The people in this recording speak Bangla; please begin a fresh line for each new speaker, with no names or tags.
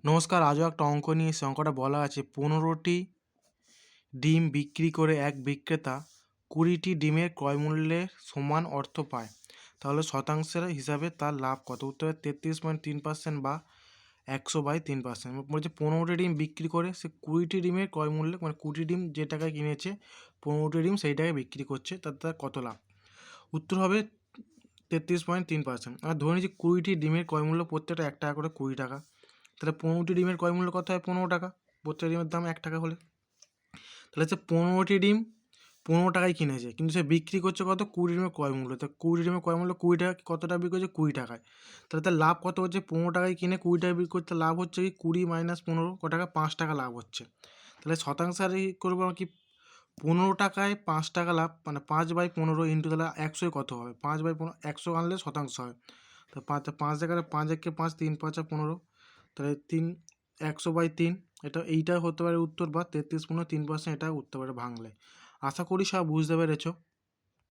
নমস্কার, আজও একটা অঙ্ক নিয়ে এসেছি। অঙ্কটা বলা আছে 15টি ডিম বিক্রি করে এক বিক্রেতা 20টি ডিমের ক্রয়মূল্যের সমান অর্থ পায়, তাহলে শতাংশের হিসাবে তার লাভ কত? উত্তর হবে 33.3% বা 100/3%। বলছে 15টি ডিম বিক্রি করে সে 20টি ডিমের ক্রয়মূল্য, মানে 20টি ডিম যে টাকায় কিনেছে 15টি ডিম সেই টাকায় বিক্রি করছে, তার কত লাভ? উত্তর হবে 33.3%। আর ধরে নিচ্ছি 20টি ডিমের ক্রয়মূল্য প্রত্যেকটা 1 টাকা করে, 20 টাকা। তাহলে 15টি ডিমের ক্রয়মূল্য কত হয়? 15 টাকা। প্রত্যেকটা ডিমের দাম 1 টাকা হলে তাহলে হচ্ছে 15টি ডিম 15 টাকায় কিনেছে, কিন্তু সে বিক্রি করছে কত? 20 ডিমের ক্রয়মূল্য। তো 20 ডিমের ক্রয়মূল্য 20 টাকা, কত টাকা বিক্রি করছে? 20 টাকায়। তাহলে তার লাভ কত হচ্ছে? 15 টাকায় কিনে 20 টাকায় বিক্রি করতে লাভ হচ্ছে কি? 20 মাইনাস 15 ক টাকা? 5 টাকা লাভ হচ্ছে। তাহলে শতাংশ আর এই করবো আমরা কি? 15 টাকায় 5 টাকা লাভ, মানে 5/15 ইন্টু, তাহলে 100 কত হবে? 5/15, 100 আনলে শতাংশ হয়। তো 5 জায়গায় 5 একে 5, 3 5 15, তাহলে 100/3। এইটা হতে পারে উত্তর, বা 33.3%, এটা উঠতে পারে ভাঙলে। আশা করি সব বুঝতে পেরেছো।